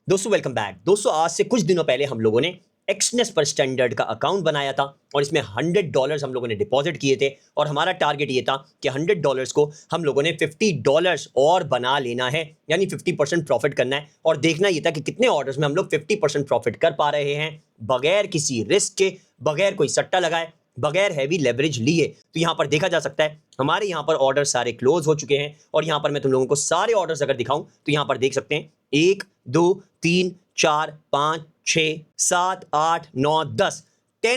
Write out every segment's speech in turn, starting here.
दोस्तों welcome back. दोस्तों आज से कुछ दिनों पहले हम लोगों ने एक्सनेस पर स्टैंडर्ड का अकाउंट बनाया था और इसमें $100 हम लोगों ने डिपॉजिट किए थे और हमारा टारगेट ये था कि $100 को हम लोगों ने $50 और बना लेना है, यानी 50% प्रॉफिट करना है। और देखना ये था कि कितने ऑर्डर्स में हम लोग 50% प्रॉफिट कर पा रहे हैं बगैर किसी रिस्क के, बगैर कोई सट्टा लगाए, बगैर हैवी लेवरेज लिए। तो यहाँ पर देखा जा सकता है हमारे यहाँ पर ऑर्डर सारे क्लोज हो चुके हैं और यहाँ पर मैं तुम लोगों को सारे ऑर्डर्स अगर दिखाऊं तो यहाँ पर देख सकते हैं 1 2 3 4 5 6 7 8 9 10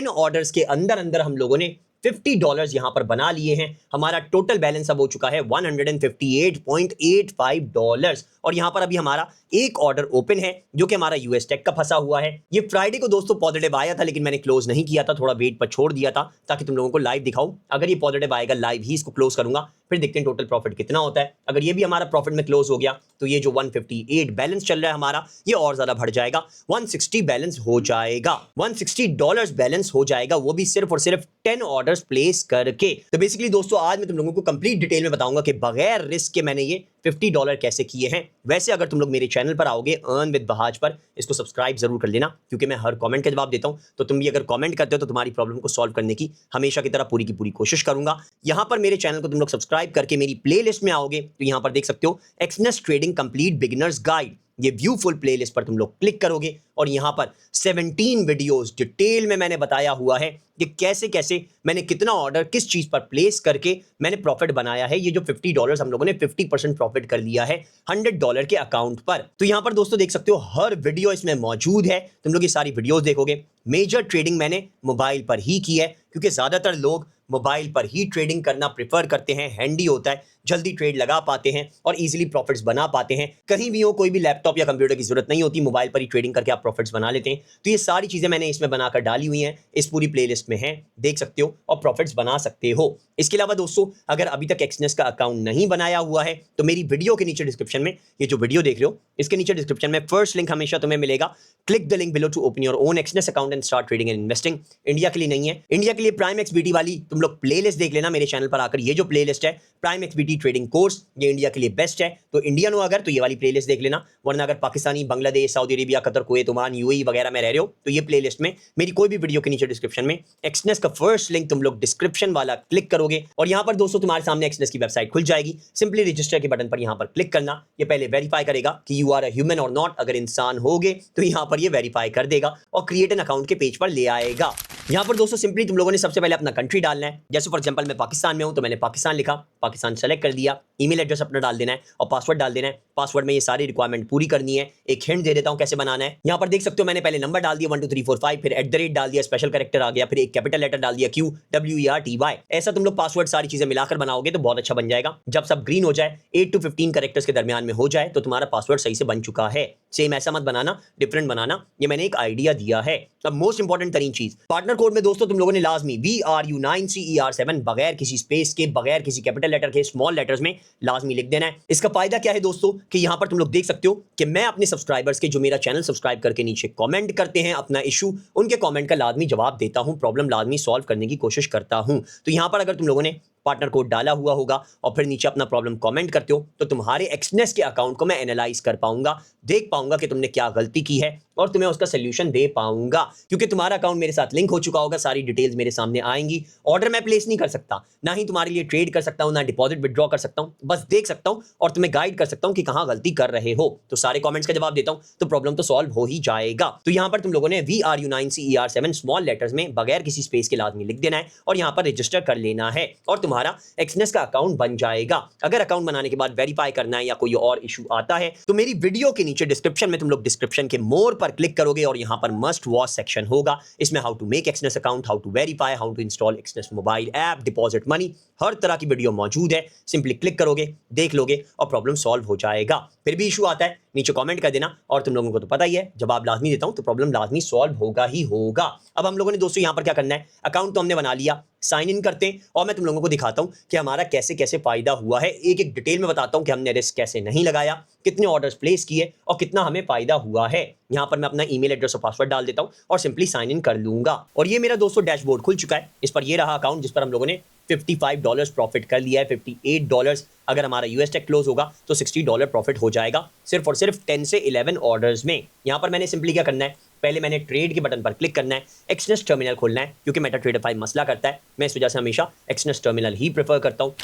ऑर्डर्स के अंदर अंदर हम लोगों ने $50 यहां पर बना लिए हैं। हमारा टोटल बैलेंस अब हो चुका है $158.85 और यहां पर अभी हमारा एक ऑर्डर ओपन है जो कि हमारा यूएस टेक का फंसा हुआ है। ये फ्राइडे को दोस्तों पॉजिटिव आया था, लेकिन मैंने क्लोज नहीं किया था, थोड़ा वेट पर छोड़ दिया था ताकि तुम लोगों को लाइव दिखाऊं। अगर ये पॉजिटिव आएगा लाइव ही इसको क्लोज करूंगा, फिर देखते हैं टोटल प्रॉफिट कितना होता है। अगर ये भी हमारा प्रॉफिट में क्लोज हो गया तो ये जो 158 बैलेंस चल रहा है हमारा, ये और ज्यादा बढ़ जाएगा, 160 बैलेंस हो जाएगा, $160 बैलेंस हो जाएगा, वो भी सिर्फ और सिर्फ 10 ऑर्डर्स प्लेस करके। तो बेसिकली दोस्तों आज मैं तुम लोगों को कंप्लीट डिटेल में बताऊंगा कि बगैर रिस्क के मैंने ये $50 कैसे किए हैं। वैसे अगर तुम लोग मेरे चैनल पर आओगे अर्न विद बहाज पर, इसको सब्सक्राइब जरूर कर लेना क्योंकि मैं हर कमेंट का जवाब देता हूं। तो तुम भी अगर कमेंट करते हो तो तुम्हारी प्रॉब्लम को सॉल्व करने की हमेशा की तरह पूरी की पूरी कोशिश करूंगा। यहां पर मेरे चैनल को तुम लोग सब्सक्राइब करके मेरी प्लेलिस्ट में आओगे तो यहां पर देख सकते हो Exness trading complete beginners guide, ये व्यू फुल प्लेलिस्ट पर तुम लोग क्लिक करोगे और यहां पर 17 वीडियोस डिटेल में मैंने बताया हुआ है कि कैसे कैसे मैंने कितना ऑर्डर किस चीज पर प्लेस करके मैंने प्रॉफिट बनाया है। ये जो $50 हम लोगों ने 50% प्रॉफिट कर लिया है $100 के अकाउंट पर। तो यहां पर दोस्तों देख सकते हो हर वीडियो इसमें मौजूद है, तुम लोग ये सारी वीडियोस देखोगे। मेजर ट्रेडिंग मैंने मोबाइल पर ही की है क्योंकि ज्यादातर लोग मोबाइल पर ही ट्रेडिंग करना प्रेफर करते हैं, हैंडी होता है, जल्दी ट्रेड लगा पाते हैं और इजीली प्रॉफिट्स बना पाते हैं। कहीं भी हो, कोई भी लैपटॉप या कंप्यूटर की जरूरत नहीं होती, मोबाइल पर ही ट्रेडिंग करके आप प्रॉफिट्स बना लेते हैं। तो ये सारी चीजें मैंने इसमें बनाकर डाली हुई हैं, इस पूरी प्लेलिस्ट में है, देख सकते हो और प्रॉफिट्स बना सकते हो। इसके अलावा दोस्तों अगर अभी तक एक्सनेस का अकाउंट नहीं बनाया हुआ है तो मेरी वीडियो के नीचे डिस्क्रिप्शन में, ये जो वीडियो देख रहे हो इसके नीचे डिस्क्रिप्शन में फर्स्ट लिंक हमेशा तुम्हें मिलेगा, click the link below to open your own Exness account and start trading and investing. India के लिए नहीं है, इंडिया के लिए प्राइम एक्सबीटी वाली तुम लोग प्लेलिस्ट देख लेना मेरे चैनल पर आकर। ये जो प्लेलिस्ट है प्राइम एक्सबीटी ट्रेडिंग कोर्स, ये इंडिया के लिए बेस्ट है। तो इंडियन हो अगर तो ये वाली प्लेलिस्ट देख लेना, वरना अगर Pakistani, Bangladesh, Saudi Arabia, Qatar, Kuwait, Oman, UAE वगैरह में रह रहे हो तो ये प्लेलिस्ट में मेरी कोई भी वीडियो के नीचे डिस्क्रिप्शन में एक्सनेस का फर्स्ट लिंक तुम लोग डिस्क्रिप्शन वाला क्लिक करोगे और यहां पर दोस्तों तुम्हारे सामने एक्सनेस की वेबसाइट खुल जाएगी। सिंपली रजिस्टर के बटन पर यहां पर क्लिक करना, ये पहले वेरीफाई करेगा कि यू आर अ ह्यूमन और नॉट। अगर इंसान होगे तो यहां पर ये वेरीफाई कर देगा और क्रिएट एन अकाउंट के पेज पर ले आएगा। यहां पर दोस्तों सिंपली तुम लोगों ने सबसे पहले अपना कंट्री डालना है। जैसे फॉर एग्जांपल मैं पाकिस्तान में हूं तो मैंने पाकिस्तान लिखा, पाकिस्तान सेलेक्ट कर दिया, ईमेल एड्रेस अपना डाल देना है और पासवर्ड डाल देना है। पासवर्ड में ये सारी रिक्वायरमेंट पूरी करनी है। एक हिंट दे देता हूं कैसे बनाना है। यहां पर देख सकते हो मैंने पहले नंबर डाल दिया 1 2 3 4 5, फिर @ डाल दिया, स्पेशल कैरेक्टर आ गया, फिर एक कैपिटल लेटर डाल दिया QWERTY। ऐसा तुम लोग पासवर्ड सारी चीजें मिलाकर बनाओगे तो बहुत अच्छा बन जाएगा। जब सब ग्रीन हो जाए, 8 to 15 कैरेक्टर्स के दरमियान में हो जाए तो तुम्हारा पासवर्ड सही से बन चुका है। सेम ऐसा मत बनाना, डिफरेंट बनाना, ये मैंने एक आइडिया दिया है। अब मोस्ट इंपॉर्टेंट तरीन चीज, पार्टनर कोड में दोस्तों तुम लोगों ने लाजमी VRU9CER7 बगैर किसी स्पेस के, बगैर किसी कैपिटल लेटर के, स्मॉल लेटर्स में लाजमी लिख देना है। इसका फायदा क्या है दोस्तों कि यहां पर तुम लोग देख सकते हो कि मैं अपने सब्सक्राइबर्स के जो मेरा चैनल सब्सक्राइब करके नीचे कमेंट करते हैं अपना इशू, उनके कमेंट का लाजमी जवाब देता हूं, प्रॉब्लम लाजमी सॉल्व करने की कोशिश करता हूं। तो यहां पर अगर तुम लोगों ने पार्टनर कोड डाला हुआ होगा और फिर नीचे अपना प्रॉब्लम कमेंट करते हो तो तुम्हारे एक्सनेस के अकाउंट को मैं एनालाइज कर पाऊंगा, देख पाऊंगा कि तुमने क्या गलती की है और तुम्हें उसका सोल्यूशन दे पाऊंगा। क्योंकि तुम्हारा अकाउंट मेरे साथ लिंक हो चुका होगा, सारी डिटेल्स मेरे सामने आएंगी। ऑर्डर मैं प्लेस नहीं कर सकता, ना ही तुम्हारे लिए ट्रेड कर सकता हूं, ना डिपॉजिट विड्रॉ कर सकता हूं, बस देख सकता हूं और तुम्हें गाइड कर सकता हूं कि कहां गलती कर रहे हो। तो सारे कमेंट्स का जवाब देता हूं तो प्रॉब्लम तो सॉल्व हो ही जाएगा। तो यहां पर तुम लोगों ने VRU9CER7 स्मॉल लेटर्स में बगैर किसी स्पेस के लाजमी लिख देना है और यहां पर रजिस्टर कर लेना है और तुम्हारा एक्सनेस का अकाउंट बन जाएगा। अगर अकाउंट बनाने के बाद वेरीफाई करना है या कोई और इशू आता है तो मेरी वीडियो के नीचे डिस्क्रिप्शन में तुम लोग डिस्क्रिप्शन के मोर पर क्लिक करोगे और यहां पर मस्ट वॉच सेक्शन होगा। इसमें how to make Exness account, how to verify, how to install Exness mobile app, deposit money, हर तरह की वीडियो मौजूद है। सिंपली क्लिक करोगे, देख लोगे और प्रॉब्लम सॉल्व हो जाएगा। फिर भी इशू आता है नीचे कमेंट कर देना और तुम लोगों को तो पता ही है जवाब लाजमी देता हूं तो प्रॉब्लम लाजमी सॉल्व होगा ही होगा। अब हम लोगों ने दोस्तों यहां पर क्या करना है, अकाउंट तो हमने बना लिया, साइन इन करते हैं और मैं तुम लोगों को दिखाता हूं कि हमारा कैसे कैसे फायदा हुआ है। एक एक डिटेल में बताता हूं कि हमने रिस्क कैसे नहीं लगाया, कितने ऑर्डर्स प्लेस किए और कितना हमें फायदा हुआ है। यहां पर मैं अपना ईमेल एड्रेस और पासवर्ड डाल देता हूं और सिंपली साइन इन कर लूंगा और ये मेरा दोस्तों डैशबोर्ड खुल चुका है। इस पर ये रहा अकाउंट जिस पर हम लोगों ने $55 प्रॉफिट कर लिया है। $58 अगर हमारा यूएस टेक क्लोज होगा तो $60 प्रॉफिट हो जाएगा सिर्फ और सिर्फ 10 से 11 ऑर्डर्स में। यहाँ पर मैंने सिंपली क्या करना है, पहले मैंने ट्रेड के बटन पर क्लिक करना है, एक्सनेस टर्मिनल खोलना है, क्योंकि मेटाट्रेडर 5 मसला करता है। मैं इस वजह से हमेशा एक्सनेस टर्मिनल ही प्रेफर करता हूँ।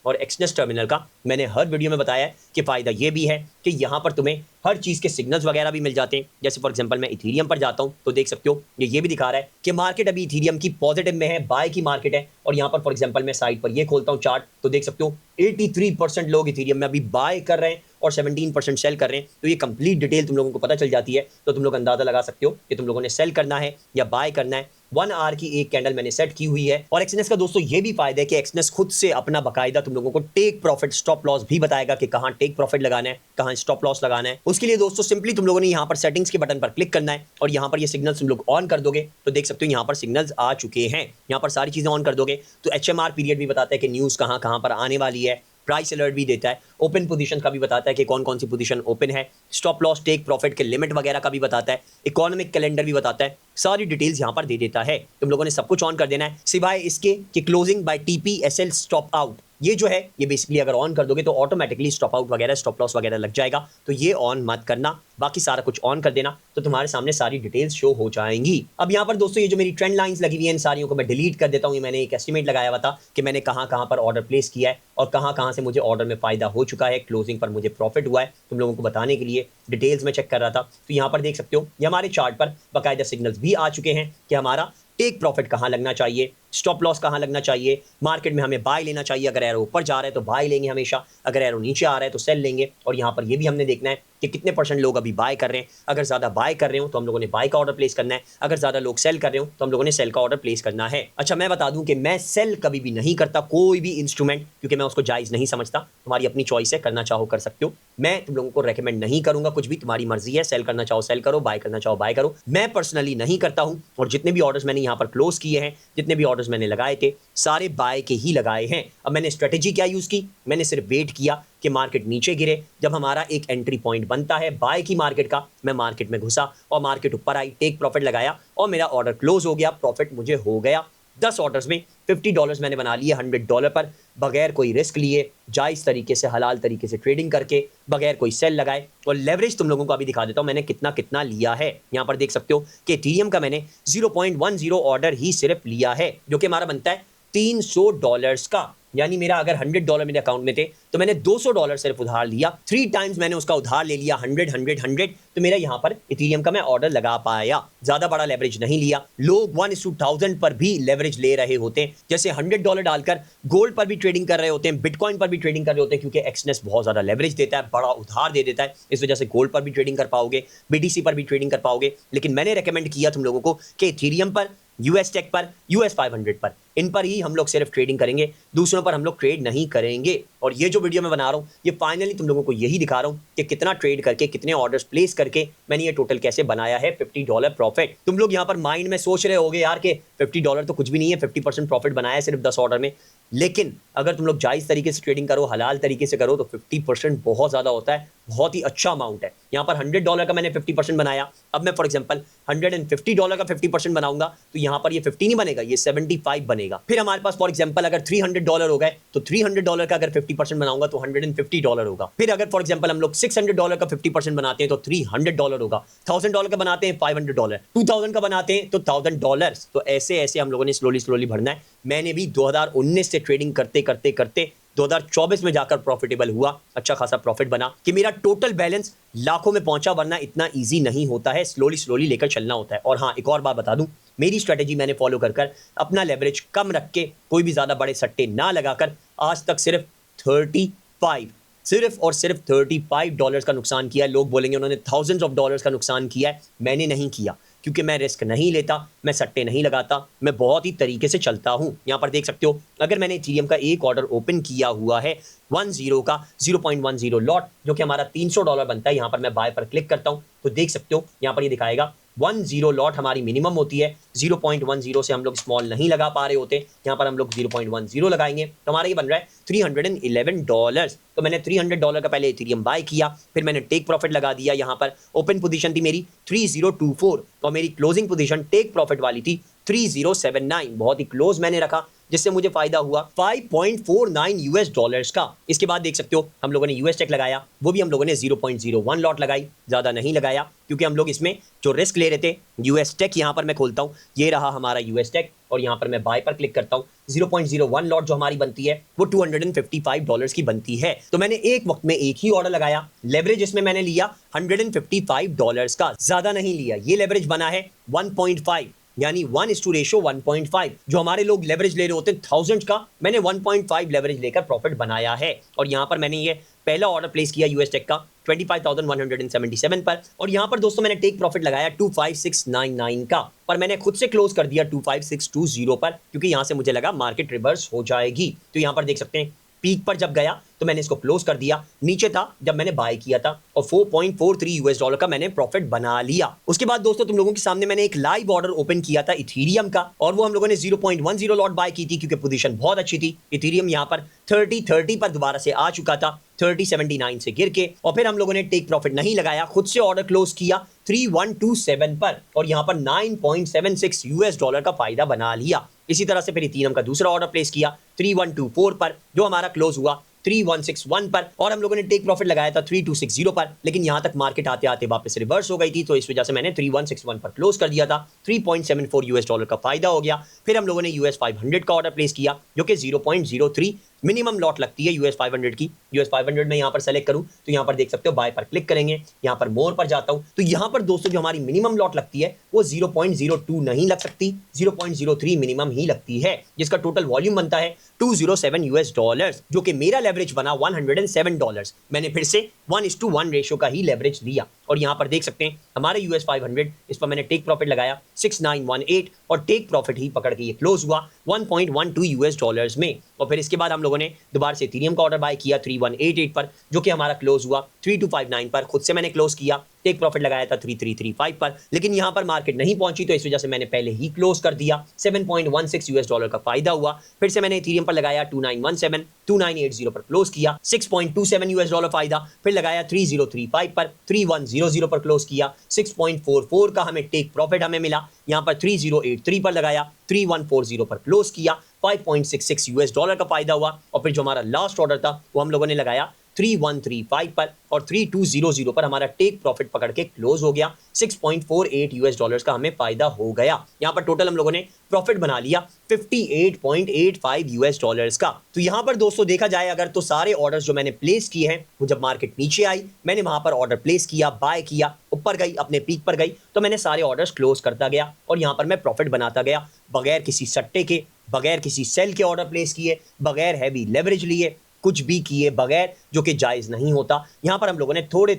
और एक्सनेस टर्मिनल का मैंने हर वीडियो में बताया है कि फ़ायदा ये भी है कि यहाँ पर तुम्हें हर चीज़ के सिग्नल्स वगैरह भी मिल जाते हैं। जैसे फॉर एग्जांपल मैं इथीरियम पर जाता हूँ तो देख सकते हो ये भी दिखा रहा है कि मार्केट अभी इथीरियम की पॉजिटिव में है, बाय की मार्केट है। और यहाँ पर फॉर एग्जांपल मैं साइड पर ये खोलता हूँ चार्ट तो देख सकते हो 83% लोग इथीरियम में अभी बाय कर रहे हैं और 17% सेल कर रहे हैं। तो ये कंप्लीट डिटेल तुम लोगों को पता चल जाती है, तो तुम लोग अंदाजा लगा सकते हो कि तुम लोगों ने सेल करना है या बाय करना है। 1 आवर की एक कैंडल मैंने सेट की हुई है। और एक्सनेस का दोस्तों ये भी फायदा है कि एक्सनेस खुद से अपना बकायदा तुम लोगों को टेक प्रॉफिट स्टॉप लॉस भी बताएगा कि कहां टेक प्रॉफिट लगाना है, कहां स्टॉप लॉस लगाना है। उसके लिए दोस्तों सिंपली तुम लोगों ने यहां पर सेटिंग्स के बटन पर क्लिक करना है और यहां पर ये सिग्नल्स तुम लोग ऑन कर दोगे तो देख सकते हो यहां पर सिग्नल्स आ चुके हैं। यहां पर सारी चीजें ऑन कर दोगे तो एचएमआर पीरियड भी बताता है कि न्यूज कहां कहां पर आने वाली है, प्राइस अलर्ट भी देता है, ओपन पोजीशन का भी बताता है कि कौन कौन सी पोजीशन ओपन है, स्टॉप लॉस टेक प्रॉफिट के लिमिट वगैरह का भी बताता है, इकोनॉमिक कैलेंडर भी बताता है। सारी डिटेल्स यहां पर दे देता है। तुम लोगों ने सब कुछ ऑन कर देना है सिवाय इसके कि क्लोजिंग बाय टीपीएसएल स्टॉप आउट। ये जो है ये बेसिकली अगर ऑन कर दोगे तो ऑटोमेटिकली स्टॉप आउट वगैरह स्टॉप लॉस वगैरह लग जाएगा, तो ये ऑन मत करना। बाकी सारा कुछ ऑन कर देना तो तुम्हारे सामने सारी डिटेल्स शो हो जाएंगी। अब यहाँ पर दोस्तों ये जो मेरी ट्रेंड लाइंस लगी हुई है इन सारियों को मैं डिलीट कर देता हूँ। ये मैंने एक एस्टिमेट लगाया हुआ था कि मैंने कहाँ कहाँ पर ऑर्डर प्लेस किया है और कहाँ कहाँ से मुझे ऑर्डर में फायदा हो चुका है, क्लोजिंग पर मुझे प्रॉफिट हुआ है। तुम लोगों को बताने के लिए डिटेल्स में चेक कर रहा था। तो यहाँ पर देख सकते हो ये हमारे चार्ट पर बाकायदा सिग्नल्स भी आ चुके हैं कि हमारा टेक प्रॉफिट कहाँ लगना चाहिए, स्टॉप लॉस कहाँ लगना चाहिए, मार्केट में हमें बाय लेना चाहिए। अगर एरो ऊपर जा रहा है तो बाय लेंगे हमेशा, अगर एरो नीचे आ रहा है तो सेल लेंगे। और यहाँ पर ये भी हमने देखना है कि कितने % लोग अभी बाय कर रहे हैं। अगर ज़्यादा बाय कर रहे हो तो हम लोगों ने बाय का ऑर्डर प्लेस करना है, अगर ज़्यादा लोग सेल कर रहे हो तो हम लोगों ने सेल का ऑर्डर प्लेस करना है। अच्छा मैं बता दूं कि मैं सेल कभी भी नहीं करता कोई भी इंस्ट्रूमेंट, क्योंकि मैं उसको जायज़ नहीं समझता। तुम्हारी अपनी चॉइस है, करना चाहो कर सकते हो। मैं तुम लोगों को रेकमेंड नहीं करूंगा कुछ भी, तुम्हारी मर्जी है। सेल करना चाहो सेल करो, बाय करना चाहो बाय करो। मैं पर्सनली नहीं करता हूं। और जितने भी ऑर्डर्स मैंने यहाँ पर क्लोज किए हैं, जितने भी ऑर्डर्स मैंने लगाए थे, सारे बाय के ही लगाए हैं। अब मैंने स्ट्रेटेजी क्या यूज़ की, मैंने सिर्फ वेट किया कि मार्केट नीचे गिरे। जब हमारा एक एंट्री पॉइंट बनता है बाय की मार्केट का, मैं मार्केट में घुसा और मार्केट ऊपर आई, टेक प्रॉफिट लगाया और मेरा ऑर्डर क्लोज हो गया, प्रॉफिट मुझे हो गया। 10 ऑर्डर्स में $50 मैंने बना लिए $100 पर, बगैर कोई रिस्क लिए, जायज़ तरीके से हलाल तरीके से ट्रेडिंग करके, बगैर कोई सेल लगाए। और लेवरेज तुम लोगों को अभी दिखा देता हूं मैंने कितना कितना लिया है। यहाँ पर देख सकते हो कि इथेरियम का मैंने 0.10 ऑर्डर ही सिर्फ लिया है, जो कि हमारा बनता है $300 का। यानी मेरा अगर $100 मेरे अकाउंट में थे तो मैंने $200 सिर्फ उधार लिया। 3 टाइम्स मैंने उसका उधार ले लिया, 100 तो मेरा यहाँ पर इथेरियम का मैं ऑर्डर लगा पाया। ज्यादा बड़ा लेवरेज नहीं लिया। लोग 1:1000 पर भी लेवरेज ले रहे होते हैं, जैसे $100 डालकर गोल्ड पर भी ट्रेडिंग कर रहे होते हैं, बिटकॉइन पर भी ट्रेडिंग कर रहे होते हैं, क्योंकि एक्सनेस बहुत ज्यादा लेवरेज देता है, बड़ा उधार दे देता है। इस वजह से गोल्ड पर भी ट्रेडिंग कर पाओगे, बीटीसी पर भी ट्रेडिंग कर पाओगे। लेकिन मैंने रेकमेंड किया तुम लोगों को कि इथेरियम पर, यूएस टेक पर, यूएस 500 पर, इन पर ही हम लोग सिर्फ ट्रेडिंग करेंगे, दूसरों पर हम लोग ट्रेड नहीं करेंगे। और ये जो वीडियो मैं बना रहा हूँ ये फाइनली तुम लोगों को यही दिखा रहा हूँ कि कितना ट्रेड करके, कितने ऑर्डर्स प्लेस करके मैंने ये टोटल कैसे बनाया है $50 प्रॉफिट। तुम लोग यहाँ पर माइंड में सोच रहे होगे यार कि $50 तो कुछ भी नहीं है, 50% प्रॉफिट बनाया है सिर्फ 10 ऑर्डर में। लेकिन अगर तुम लोग जायज़ तरीके से ट्रेडिंग करो, हलाल तरीके से करो, तो 50% बहुत ज़्यादा होता है, बहुत ही अच्छा अमाउंट है। यहाँ पर $100 का मैंने 50% बनाया। अब मैं फॉर एग्जांपल $150 का 50% बनाऊंगा तो यहाँ पर ये 50 नहीं बनेगा, ये 75 बनेगा। फिर हमारे पास फॉर एग्जांपल अगर $300 हो गए तो $300 का अगर 50% बनाऊंगा तो $150 होगा। फिर अगर फॉर एग्जांपल हम लोग $600 का 50% बनाते हैं तो $300 होगा। $1000 का बनाते हैं $500, 2000 का बनाते हैं तो $1000। तो ऐसे ऐसे हम लोगों ने स्लोली भरना है। मैंने भी 2019 से ट्रेडिंग करते करते करते 2024 में जाकर प्रॉफिटेबल हुआ, अच्छा खासा प्रॉफिट बना कि मेरा टोटल बैलेंस लाखों में पहुंचा। वरना इतना इजी नहीं होता है, स्लोली लेकर चलना होता है। और हाँ, एक और बात बता दूं, मेरी स्ट्रेटेजी मैंने फॉलो कर अपना लेवरेज कम रख के, कोई भी ज्यादा बड़े सट्टे ना लगाकर आज तक सिर्फ $35 का नुकसान किया है। लोग बोलेंगे उन्होंने थाउजेंड्स ऑफ डॉलर्स का नुकसान किया है, मैंने नहीं किया, क्योंकि मैं रिस्क नहीं लेता, मैं सट्टे नहीं लगाता, मैं बहुत ही तरीके से चलता हूं। यहां पर देख सकते हो अगर मैंने इथेरियम का एक ऑर्डर ओपन किया हुआ है 10 का 0.10 लॉट, जो कि हमारा $300 बनता है, यहां पर मैं बाय पर क्लिक करता हूं तो देख सकते हो यहां पर ये दिखाएगा 10 लॉट हमारी मिनिमम होती है। 0.10 से हम लोग स्मॉल नहीं लगा पा रहे होते, यहाँ पर हम लोग 0.10 लगाएंगे तो हमारा ये बन रहा है $311। तो मैंने $300 का पहले इथेरियम बाय किया, फिर मैंने टेक प्रॉफिट लगा दिया। यहाँ पर ओपन पोजीशन थी मेरी 3024 और मेरी क्लोजिंग पोजीशन टेक प्रॉफिट वाली थी 3079, बहुत ही क्लोज मैंने रखा। जिससे मुझे फायदा हुआ 5.49 यूएस डॉलर्स का। इसके बाद देख सकते हो हम लोगों ने यूएस टेक लगाया, वो भी हम लोगों ने 0.01 लॉट लगाई, ज्यादा नहीं लगाया क्योंकि हम लोग इसमें जो रिस्क ले रहे थे। यूएस टेक यहाँ पर मैं खोलता हूँ, ये रहा हमारा यूएस टेक और यहाँ पर मैं बाय पर क्लिक करता हूँ। 0.01 लॉट जो हमारी बनती है वो $255 की बनती है। तो मैंने एक वक्त में एक ही ऑर्डर लगाया। लेवरेज इसमें मैंने लिया $155 का, ज्यादा नहीं लिया। ये लेवरेज बना है 1.5 यानी 1:1.5। जो हमारे लोग लेवरेज ले रहे होते हैं 1000 का, मैंने 1.5 लेवरेज लेकर प्रॉफिट बनाया है। और यहाँ पर मैंने ये पहला ऑर्डर प्लेस किया यूएस टेक का 25,177 पर और यहाँ पर दोस्तों मैंने टेक प्रॉफिट लगाया 25699 का, पर मैंने खुद से क्लोज कर दिया 25620 पर क्योंकि यहाँ से मुझे लगा मार्केट रिवर्स हो जाएगी। तो यहाँ पर देख सकते हैं पीक पर जब गया तो मैंने इसको क्लोज कर दिया, नीचे था जब मैंने बाय किया था और 4.43 यूएस डॉलर का मैंने प्रॉफिट बना लिया। उसके बाद दोस्तों तुम लोगों के सामने मैंने एक लाइव ऑर्डर ओपन किया था इथीरियम का और वो हम लोगों ने 0.10 लॉट बाय की थी क्योंकि पोजीशन बहुत अच्छी थी। इथीरियम यहाँ पर 30 पर दोबारा से आ चुका था 3079 से गिर के, और फिर हम लोगों ने टेक प्रॉफिट नहीं लगाया, खुद से ऑर्डर क्लोज किया 3127 पर और यहाँ पर 9.76 यूएस डॉलर का फायदा बना लिया। इसी तरह से फिर इथीरियम का दूसरा ऑर्डर प्लेस किया 3124 पर जो हमारा क्लोज हुआ 3161 पर और हम लोगों ने टेक प्रॉफिट लगाया था 3260 पर, लेकिन यहां तक मार्केट आते आते वापस रिवर्स हो गई थी तो इस वजह से मैंने 3161 पर क्लोज कर दिया था। 3.74 यूएस डॉलर का फायदा हो गया। फिर हम लोगों ने यूएस 500 का ऑर्डर प्लेस किया जो कि 0.03 मिनिमम लॉट लगती है यूएस 500 की। यूएस 500 में यहाँ पर सेलेक्ट करूँ तो यहाँ पर देख सकते हो बाय पर क्लिक करेंगे, यहाँ पर मोर पर जाता हूँ तो यहाँ पर दोस्तों जो हमारी मिनिमम लॉट लगती है वो 0.02 नहीं लग सकती, 0.03 मिनिमम ही लगती है, जिसका टोटल वॉल्यूम बनता है 207 यूएस डॉलर्स, जो कि मेरा लेवरेज बना $107। मैंने फिर से 1:1 रेशो का ही लेवरेज लिया और यहाँ पर देख सकते हैं हमारे यूएस 500 इस पर मैंने टेक प्रॉफिट लगाया 6918 और टेक प्रॉफिट ही पकड़ के ये क्लोज हुआ 1.12 यूएस डॉलर्स में। और फिर इसके बाद हम लोगों ने दोबारा से इथीरियम का ऑर्डर बाय किया 3188 पर जो कि हमारा क्लोज हुआ 3259 पर, खुद से मैंने क्लोज किया, टेक प्रॉफिट लगाया था 3335 पर, लेकिन यहां पर मार्केट नहीं पहुंची तो इस वजह से मैंने पहले ही क्लोज कर दिया। 7.16 यूएस डॉलर का फायदा हुआ। फिर से मैंने इथीरियम पर लगाया 2917 2980 पर क्लोज किया, 6.27 यूएस डॉलर फायदा। फिर लगाया 3035 पर 3100 पर क्लोज किया, 6.44 का हमें टेक प्रॉफिट हमें मिला। यहाँ पर 3083 पर लगाया, 3140 पर क्लोज किया, 5.66 यूएस डॉलर का फायदा हुआ। और फिर जो हमारा लास्ट ऑर्डर था वो हम लोगों ने लगाया 3135 पर और 3200 पर हमारा टेक प्रॉफिट पकड़ के क्लोज हो गया। 6.48 यूएस डॉलर्स का हमें फायदा हो गया। यहाँ पर टोटल हम लोगों ने प्रॉफिट बना लिया 58.85 यूएस डॉलर्स का। तो यहाँ पर दोस्तों देखा जाए अगर तो सारे ऑर्डर्स जो मैंने प्लेस किए हैं वो जब मार्केट नीचे आई मैंने वहां पर ऑर्डर प्लेस किया, बाय किया, ऊपर गई अपने पीक पर गई तो मैंने सारे ऑर्डर्स क्लोज करता गया और यहाँ पर मैं प्रॉफिट बनाता गया बगैर किसी सट्टे के, बगैर किसी सेल के ऑर्डर प्लेस किए, बगैर हैवी लेवरेज लिए, कुछ भी किए बगैर, जो कि जायज नहीं होता। यहाँ पर हम लोगों ने थोड़े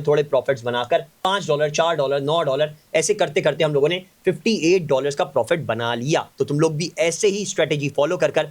थोड़े प्रॉफिट्स बनाकर $5 $4 $9 ऐसे करते करते हम लोगों ने $58 का प्रॉफिट बना लिया। तो तुम लोग भी ऐसे ही स्ट्रेटेजी फॉलो कर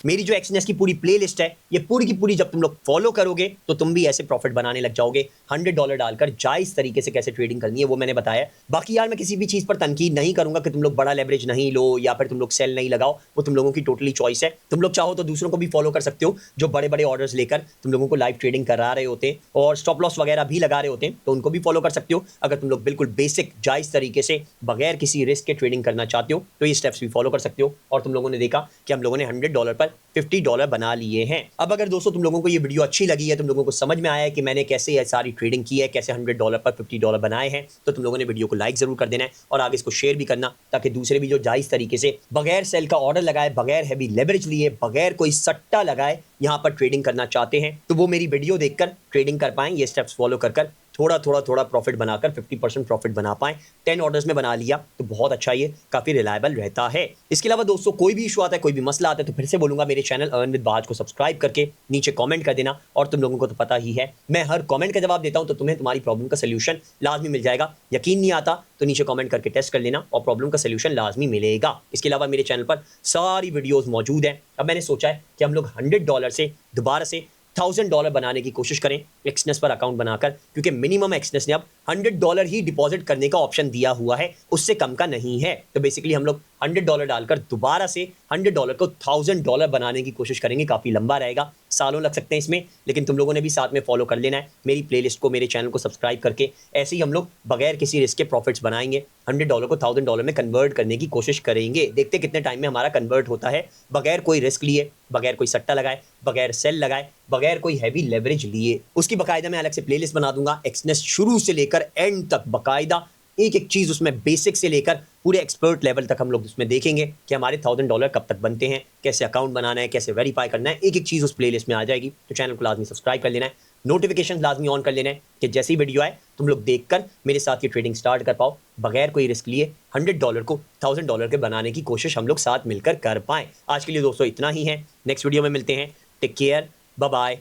मेरी जो एक्सनेस की पूरी प्लेलिस्ट है ये पूरी की पूरी जब तुम लोग फॉलो करोगे तो तुम भी ऐसे प्रॉफिट बनाने लग जाओगे। $100 डालकर जायज तरीके से कैसे ट्रेडिंग करनी है वो मैंने बताया। बाकी यार मैं किसी भी चीज़ पर तनकीद नहीं करूंगा कि तुम लोग बड़ा लेवरेज नहीं लो या फिर तुम लोग सेल नहीं लगाओ, वो तुम लोगों की टोटली चॉइस है। तुम लोग चाहो तो दूसरों को भी फॉलो कर सकते हो जो बड़े बड़े ऑर्डर्स लेकर तुम लोगों को लाइव ट्रेडिंग करा रहे होते हैं और स्टॉप लॉस वगैरह भी लगा रहे होते हैं, तो उनको भी फॉलो कर सकते हो। अगर तुम लोग बिल्कुल बेसिक जायज तरीके से बगैर किसी रिस्क के ट्रेडिंग करना चाहते हो तो ये स्टेप्स भी फॉलो कर सकते हो। और तुम लोगों ने देखा कि हम लोगों ने $100 पर $50 बना लिए हैं। अब अगर दोस्तों तुम लोगों को ये वीडियो अच्छी लगी है, तुम लोगों को समझ में आया है कि मैंने कैसे ये सारी ट्रेडिंग की है, कैसे $100 पर $50 बनाए हैं, तो तुम लोगों ने वीडियो को लाइक जरूर कर देना है और आगे इसको शेयर भी करना ताकि दूसरे भी जो जायज तरीके से बगैर सेल का ऑर्डर लगाए, बगैर हैवी लेवरेज लिए, बगैर कोई सट्टा लगाए यहाँ पर ट्रेडिंग करना चाहते हैं तो वो मेरी वीडियो देखकर ट्रेडिंग कर पाएं। ये स्टेप्स फॉलो कर थोड़ा प्रॉफिट बनाकर 50% प्रॉफिट बना पाएं। 10 ऑर्डर्स में बना लिया तो बहुत अच्छा, ये काफ़ी रिलायबल रहता है। इसके अलावा दोस्तों कोई भी इशू आता है, कोई भी मसला आता है तो फिर से बोलूंगा मेरे चैनल अर्न विद बाज को सब्सक्राइब करके नीचे कमेंट कर देना। और तुम लोगों को तो पता ही है मैं हर कमेंट का जवाब देता हूं तो तुम्हें तुम्हारी प्रॉब्लम का सोल्यूशन लाजमी मिल जाएगा। यकीन नहीं आता तो नीचे कमेंट करके टेस्ट कर लेना और प्रॉब्लम का सोल्यूशन लाजमी मिलेगा। इसके अलावा मेरे चैनल पर सारी वीडियोज़ मौजूद हैं। अब मैंने सोचा है कि हम लोग $100 से दोबारा से $1000 बनाने की कोशिश करें एक्सनेस पर अकाउंट बनाकर, क्योंकि मिनिमम एक्सनेस ने अब $100 ही डिपॉजिट करने का ऑप्शन दिया हुआ है, उससे कम का नहीं है। तो बेसिकली हम लोग $100 डालकर दोबारा से $100 को $1000 बनाने की कोशिश करेंगे। काफ़ी लंबा रहेगा, सालों लग सकते हैं इसमें, लेकिन तुम लोगों ने भी साथ में फॉलो कर लेना है मेरी प्लेलिस्ट को, मेरे चैनल को सब्सक्राइब करके। ऐसे ही हम लोग बगैर किसी रिस्क के प्रॉफिट्स बनाएंगे, $100 को $1000 में कन्वर्ट करने की कोशिश करेंगे। देखते कितने टाइम में हमारा कन्वर्ट होता है, बगैर कोई रिस्क लिए, बगैर कोई सट्टा लगाए, बगैर सेल लगाए, बगैर कोई हैवी लेवरेज लिए। उसकी बकायदा मैं अलग से प्लेलिस्ट बना दूंगा, एक्सनेस शुरू से लेकर एंड तक बकायदा एक एक चीज उसमें बेसिक से लेकर पूरे एक्सपर्ट लेवल तक हम लोग उसमें देखेंगे कि हमारे $1000 कब तक बनते हैं, कैसे अकाउंट बनाना है, कैसे वेरीफाई करना है, एक एक चीज उस प्लेलिस्ट में आ जाएगी। तो चैनल को लाजमी सब्सक्राइब कर लेना है, नोटिफिकेशन लाजमी ऑन कर लेना है कि जैसी वीडियो आए तुम लोग देखकर मेरे साथ ये ट्रेडिंग स्टार्ट कर पाओ, बगैर कोई रिस्क लिए $100 को $1000 के बनाने की कोशिश हम लोग साथ मिलकर कर पाएं। आज के लिए दोस्तों इतना ही है, नेक्स्ट वीडियो में मिलते हैं, टेक केयर, बाय बाय।